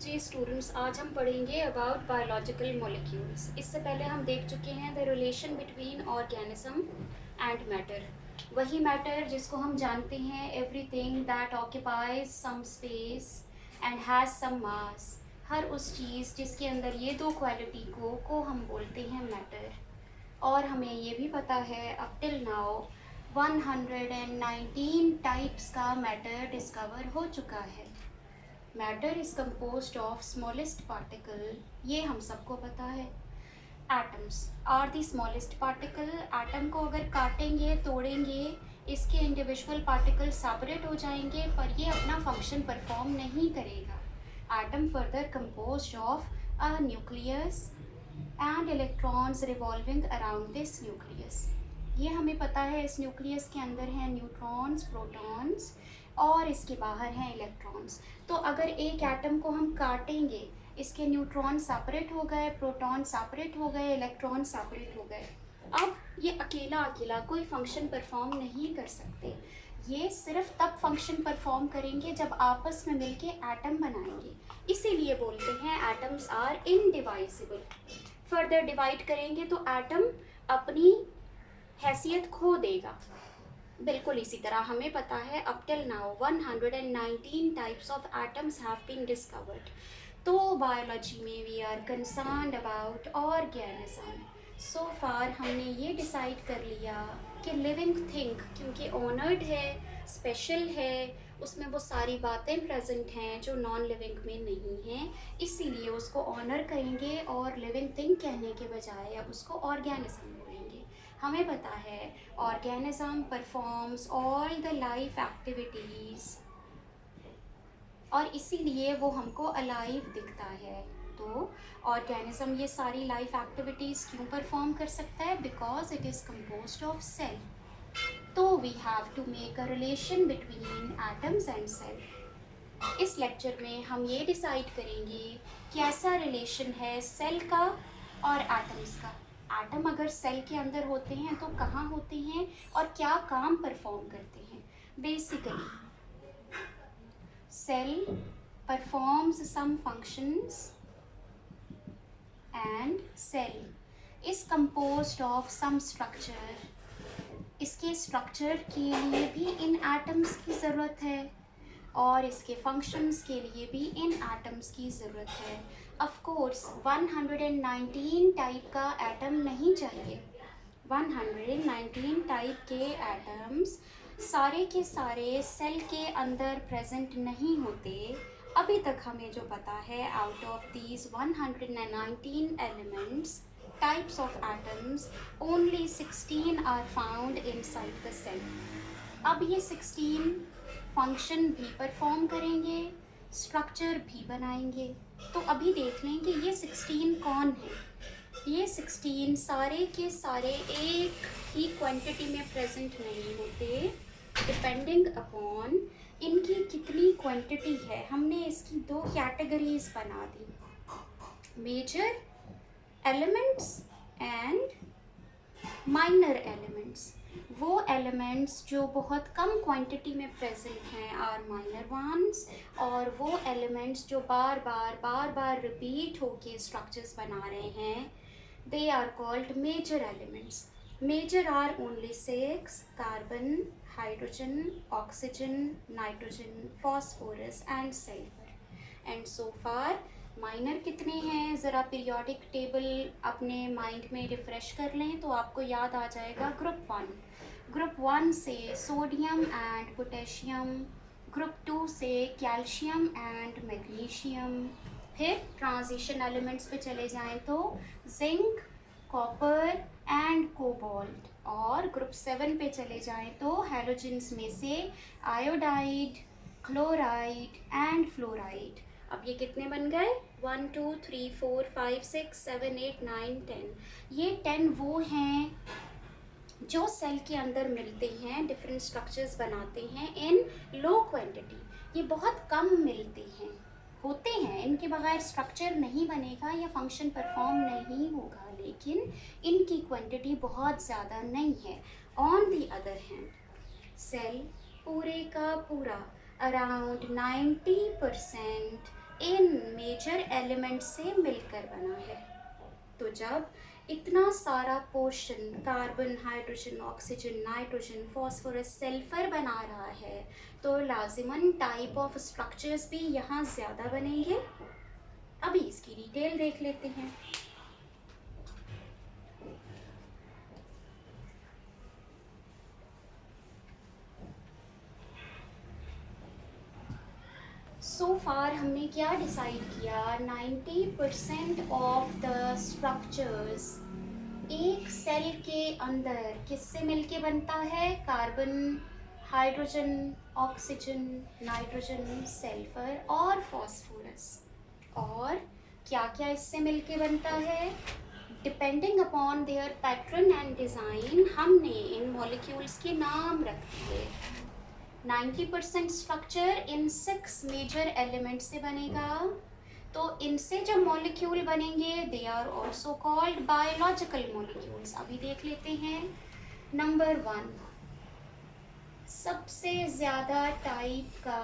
जी students, आज हम पढ़ेंगे अबाउट बायोलॉजिकल मॉलिक्यूल्स। इससे पहले हम देख चुके हैं the relation between organism and matter. वही मैटर जिसको हम जानते हैं everything that occupies some space and has some mass. हर उस चीज़ जिसके अंदर ये दो क्वालिटी को हम बोलते हैं मैटर। और हमें ये भी पता है अप टिल नाउ 119 टाइप्स का मैटर डिस्कवर हो चुका है। Matter is composed of smallest particle, ये हम सबको पता है। Atoms are the smallest particle. Atom को अगर काटेंगे, तोड़ेंगे, इसके इंडिविजुअल पार्टिकल सेपरेट हो जाएंगे, पर ये अपना फंक्शन परफॉर्म नहीं करेगा। Atom further composed of a nucleus and electrons revolving around this nucleus. ये हमें पता है, इस न्यूक्लियस के अंदर हैं न्यूट्रॉन्स, प्रोटॉन्स, और इसके बाहर हैं इलेक्ट्रॉन्स। तो अगर एक एटम को हम काटेंगे, इसके न्यूट्रॉन सेपरेट हो गए, प्रोटॉन सेपरेट हो गए, इलेक्ट्रॉन सेपरेट हो गए। अब ये अकेला अकेला कोई फंक्शन परफॉर्म नहीं कर सकते। ये सिर्फ तब फंक्शन परफॉर्म करेंगे जब आपस में मिलके एटम बनाएंगे। इसीलिए बोलते हैं एटम्स आर इनडिवाइजिबल। फर्दर डिवाइड करेंगे तो एटम अपनी हैसियत खो देगा। बिल्कुल इसी तरह हमें पता है up till now 119 types of atoms have been discovered. तो बायोलॉजी में we are concerned about organism. So far हमने ये डिसाइड कर लिया कि लिविंग थिंग क्योंकि ऑनर्ड है, स्पेशल है, उसमें वो सारी बातें प्रेजेंट हैं जो नॉन लिविंग में नहीं हैं, इसीलिए उसको ऑनर करेंगे और लिविंग थिंग कहने के बजाय अब उसको ऑर्गेनिज्म बोलेंगे। हमें पता है organism performs all the life activities और इसीलिए वो हमको अलाइव दिखता है। तो ऑर्गेनिज्म ये सारी लाइफ एक्टिविटीज़ क्यों परफॉर्म कर सकता है? Because it is composed of cell. तो we have to make a relation between atoms and cell. इस लेक्चर में हम ये डिसाइड करेंगे कैसा रिलेशन है सेल का और एटम्स का। एटम अगर सेल के अंदर होते हैं तो कहाँ होते हैं और क्या काम परफॉर्म करते हैं? Basically cell performs some functions and cell is composed of some structure। इसके स्ट्रक्चर के लिए भी इन एटम्स की ज़रूरत है और इसके फंक्शंस के लिए भी इन एटम्स की ज़रूरत है। ऑफ कोर्स 119 टाइप का एटम नहीं चाहिए। 119 टाइप के एटम्स सारे के सारे सेल के अंदर प्रेजेंट नहीं होते। अभी तक हमें जो पता है out of these 119 elements types of atoms only 16 are found inside the cell। अब ये 16 फंक्शन भी परफॉर्म करेंगे, स्ट्रक्चर भी बनाएंगे। तो अभी देख लें कि ये 16 कौन है। ये 16 सारे के सारे एक ही क्वांटिटी में प्रेजेंट नहीं होते। डिपेंडिंग अपॉन इनकी कितनी क्वांटिटी है, हमने इसकी दो कैटेगरीज बना दी, major elements and minor elements. वो एलिमेंट्स जो बहुत कम क्वांटिटी में प्रेजेंट हैं आर माइनर वंस, और वो एलिमेंट्स जो बार बार रिपीट होके स्ट्रक्चर्स बना रहे हैं, they are called major elements. Major are only 6, carbon, hydrogen, oxygen, nitrogen, phosphorus and sulphur. And so far minor कितने हैं? ज़रा पीरियोडिक टेबल अपने माइंड में रिफ़्रेश कर लें तो आपको याद आ जाएगा। ग्रुप 1, ग्रुप 1 से सोडियम एंड पोटेशियम, ग्रुप 2 से कैल्शियम एंड मैग्नीशियम। फिर ट्रांजिशन एलिमेंट्स पे चले जाएं तो जिंक, कॉपर एंड कोबाल्ट। और ग्रुप 7 पे चले जाएं तो हैलोजेंस में से आयोडाइड, क्लोराइड एंड फ्लोराइड। अब ये कितने बन गए? 1 2 3 4 5 6 7 8 9 10। ये 10 वो हैं जो सेल के अंदर मिलते हैं, डिफरेंट स्ट्रक्चर्स बनाते हैं इन लो क्वांटिटी। ये बहुत कम मिलते हैं, होते हैं, इनके बगैर स्ट्रक्चर नहीं बनेगा या फंक्शन परफॉर्म नहीं होगा, लेकिन इनकी क्वांटिटी बहुत ज़्यादा नहीं है। On the other hand cell पूरे का पूरा अराउंड 90% इन मेजर एलिमेंट से मिलकर बना है। तो जब इतना सारा portion carbon, hydrogen, oxygen, nitrogen, phosphorus, sulphur बना रहा है तो लाजिमन टाइप ऑफ स्ट्रक्चर्स भी यहाँ ज़्यादा बनेंगे। अभी इसकी डिटेल देख लेते हैं। सो फार हमने क्या डिसाइड किया, 90% ऑफ द स्ट्रक्चर्स एक सेल के अंदर किससे मिलके बनता है, carbon, hydrogen, oxygen, nitrogen, sulphur और फॉस्फोरस। और क्या क्या इससे मिलके बनता है, depending upon their pattern and design हमने इन मॉलिक्यूल्स के नाम रख दिए। 90% स्ट्रक्चर इन 6 मेजर एलिमेंट से बनेगा। तो इनसे जो मॉलिक्यूल बनेंगे they are also called biological molecules. अभी देख लेते हैं। नंबर 1, सबसे ज़्यादा टाइप का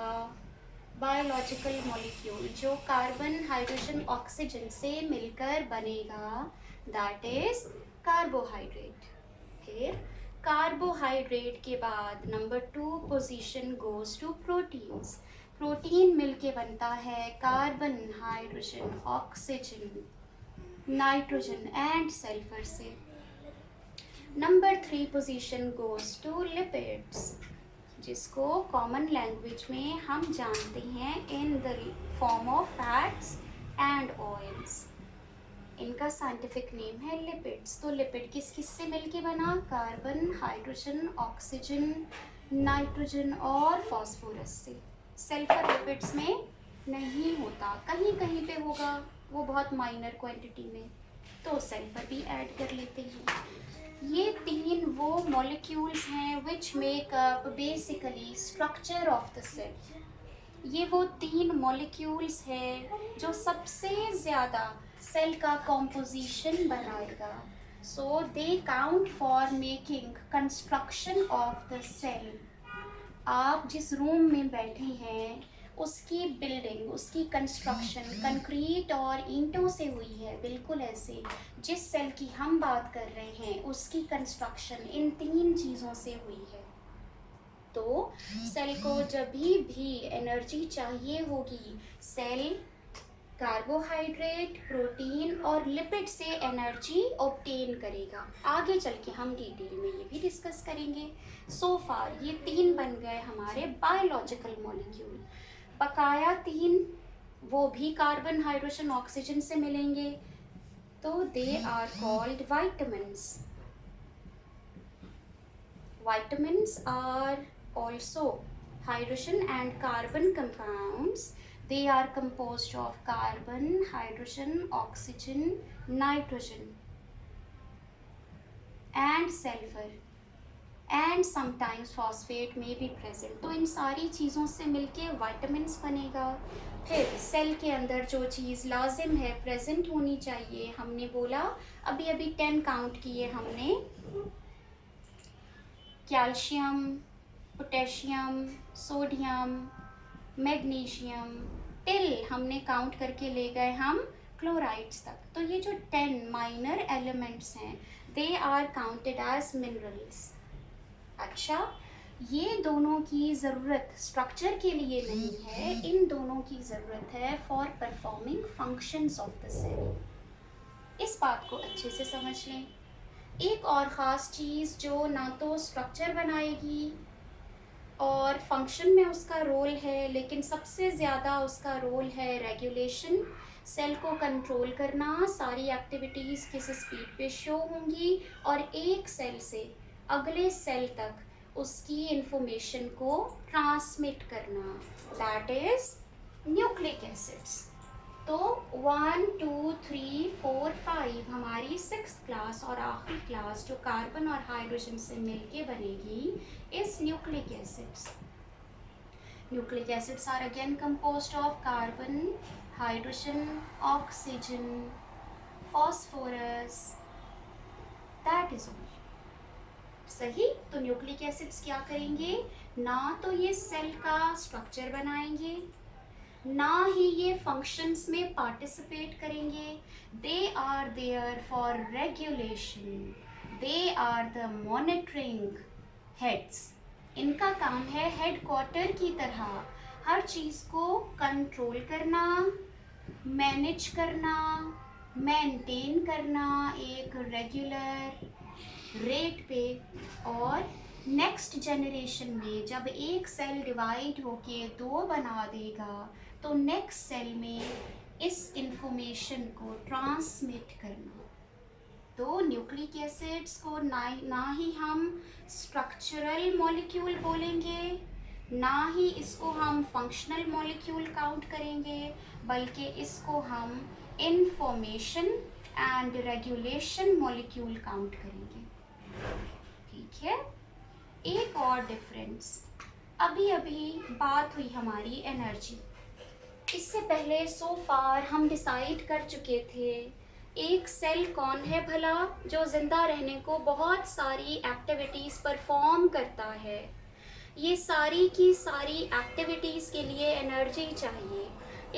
बायोलॉजिकल मॉलिक्यूल जो कार्बन, हाइड्रोजन, ऑक्सीजन से मिलकर बनेगा, दैट इज कार्बोहाइड्रेट। फिर कार्बोहाइड्रेट के बाद number 2 position goes to proteins. Protein मिलके बनता है carbon, hydrogen, oxygen, nitrogen and sulphur से। Number 3 position goes to lipids, जिसको कॉमन लैंग्वेज में हम जानते हैं in the form of fats and oils. इनका साइंटिफिक नेम है लिपिड्स। तो लिपिड किस किस से मिलके बना, कार्बन, हाइड्रोजन, ऑक्सीजन, नाइट्रोजन और फॉस्फोरस से। सल्फर लिपिड्स में नहीं होता, कहीं कहीं पे होगा, वो बहुत माइनर क्वांटिटी में, तो सल्फर भी ऐड कर लेते हैं। ये 3 वो मॉलिक्यूल्स हैं which make up basically structure of the cell. ये वो 3 मॉलिक्यूल्स हैं जो सबसे ज़्यादा सेल का कॉम्पोजिशन बनाएगा। So they count for making construction of the cell. आप जिस रूम में बैठे हैं उसकी बिल्डिंग, उसकी कंस्ट्रक्शन कंक्रीट और ईंटों से हुई है, बिल्कुल ऐसे जिस सेल की हम बात कर रहे हैं उसकी कंस्ट्रक्शन इन 3 चीज़ों से हुई है। तो सेल को जब भी एनर्जी चाहिए होगी, सेल कार्बोहाइड्रेट, प्रोटीन और लिपिड से एनर्जी ऑब्टेन करेगा। आगे चल के हम डिटेल में ये भी डिस्कस करेंगे। सो फार ये 3 बन गए हमारे बायोलॉजिकल मॉलिक्यूल। बकाया 3 वो भी कार्बन, हाइड्रोजन, ऑक्सीजन से मिलेंगे, तो they are called vitamins. Vitamins are also hydrogen and carbon compounds. They are composed of carbon, hydrogen, oxygen, nitrogen and sulfur and sometimes phosphate may be present. तो इन सारी चीज़ों से मिलके vitamins बनेगा। फिर सेल के अंदर जो चीज़ लाजिम है प्रेजेंट होनी चाहिए, हमने बोला अभी 10 काउंट किए हमने, calcium, potassium, sodium, magnesium, till हमने काउंट करके ले गए हम क्लोराइड्स तक। तो ये जो 10 माइनर एलिमेंट्स हैं they are counted as minerals. अच्छा, ये दोनों की ज़रूरत स्ट्रक्चर के लिए नहीं है, इन दोनों की ज़रूरत है for performing functions of the cell. इस बात को अच्छे से समझ लें। एक और ख़ास चीज़ जो ना तो स्ट्रक्चर बनाएगी और फंक्शन में उसका रोल है, लेकिन सबसे ज़्यादा उसका रोल है रेगुलेशन, सेल को कंट्रोल करना, सारी एक्टिविटीज़ किस स्पीड पे शो होंगी और एक सेल से अगले सेल तक उसकी इंफॉर्मेशन को ट्रांसमिट करना, दैट इज़ न्यूक्लिक एसिड्स। तो 1, 2, 3, 4, 5 हमारी 6th क्लास और आखिरी क्लास जो कार्बन और हाइड्रोजन से मिलके बनेगी इस nucleic acids. Nucleic acids are again composed of carbon, hydrogen, oxygen, phosphorus, that is all. सही। तो न्यूक्लिक एसिड्स क्या करेंगे, ना तो ये सेल का स्ट्रक्चर बनाएंगे, ना ही ये फंक्शंस में पार्टिसिपेट करेंगे। They are there for regulation, they are the monitoring heads. इनका काम है हेड क्वार्टर की तरह हर चीज़ को कंट्रोल करना, मैनेज करना, मेंटेन करना एक रेगुलर रेट पे। और नेक्स्ट जनरेशन में जब एक सेल डिवाइड होके दो बना देगा तो नेक्स्ट सेल में इस इंफॉर्मेशन को ट्रांसमिट करना। तो न्यूक्लिक एसिड्स को ना ही हम स्ट्रक्चरल मॉलिक्यूल बोलेंगे, ना ही इसको हम फंक्शनल मॉलिक्यूल काउंट करेंगे, बल्कि इसको हम information and regulation molecule count करेंगे। ठीक है। एक और डिफरेंस, अभी अभी बात हुई हमारी एनर्जी। इससे पहले सो फार हम डिसाइड कर चुके थे एक सेल कौन है भला जो ज़िंदा रहने को बहुत सारी एक्टिविटीज़ परफॉर्म करता है। ये सारी की सारी एक्टिविटीज़ के लिए एनर्जी चाहिए।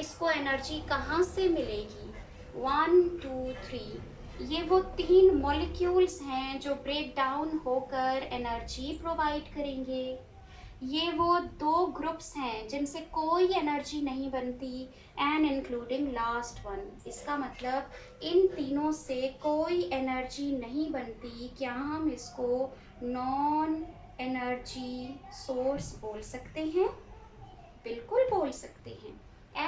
इसको एनर्जी कहाँ से मिलेगी? 1 2 3, ये वो 3 मॉलिक्यूल्स हैं जो ब्रेक डाउन होकर एनर्जी प्रोवाइड करेंगे। ये वो 2 ग्रुप्स हैं जिनसे कोई एनर्जी नहीं बनती, एंड इंक्लूडिंग लास्ट वन। इसका मतलब इन तीनों से कोई एनर्जी नहीं बनती। क्या हम इसको नॉन एनर्जी सोर्स बोल सकते हैं? बिल्कुल बोल सकते हैं।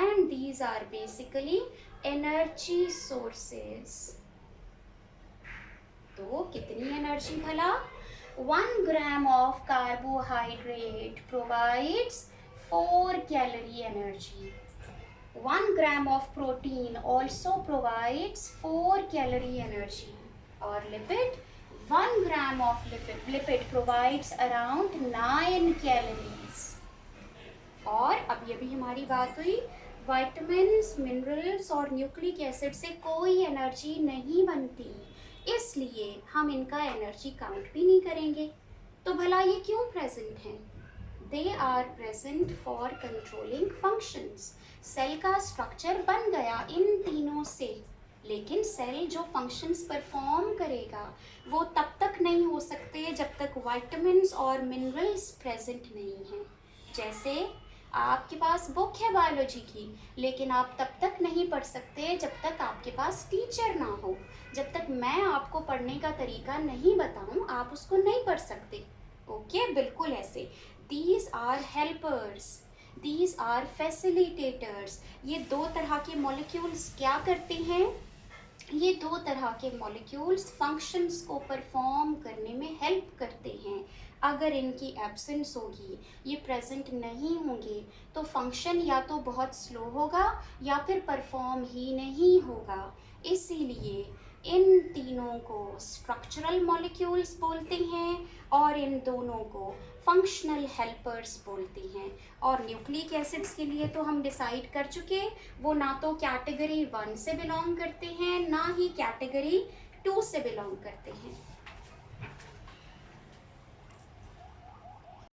And these are basically energy sources. तो कितनी एनर्जी भला? 1 gram of carbohydrate provides 4 calorie energy. 1 gram of protein also provides 4 calorie energy. Or lipid, 1 gram of lipid provides around 9 calories. और अभी हमारी बात हुई विटामिन्स, मिनरल्स और न्यूक्लिक एसिड से कोई एनर्जी नहीं बनती, इसलिए हम इनका एनर्जी काउंट भी नहीं करेंगे। तो भला ये क्यों प्रेजेंट हैं? They are present for controlling functions. Cell का स्ट्रक्चर बन गया इन तीनों से, लेकिन सेल जो फंक्शंस परफॉर्म करेगा वो तब तक नहीं हो सकते जब तक विटामिन्स और मिनरल्स प्रेजेंट नहीं हैं। जैसे आपके पास बुक है बायोलॉजी की, लेकिन आप तब तक नहीं पढ़ सकते जब तक आपके पास टीचर ना हो। जब तक मैं आपको पढ़ने का तरीका नहीं बताऊं आप उसको नहीं पढ़ सकते। ओके, बिल्कुल ऐसे। These are helpers, these are facilitators. ये 2 तरह के मॉलिक्यूल्स क्या करते हैं? ये 2 तरह के मॉलिक्यूल्स फंक्शंस को परफॉर्म करने में हेल्प करते हैं। अगर इनकी एब्सेंस होगी, ये प्रेजेंट नहीं होंगे, तो फंक्शन या तो बहुत स्लो होगा या फिर परफॉर्म ही नहीं होगा। इसीलिए इन तीनों को स्ट्रक्चरल मॉलिक्यूल्स बोलते हैं और इन दोनों को फंक्शनल हेल्पर्स बोलते हैं। और न्यूक्लिक एसिड्स के लिए तो हम डिसाइड कर चुके, वो ना तो कैटेगरी 1 से बिलोंग करते हैं ना ही कैटेगरी 2 से बिलोंग करते हैं।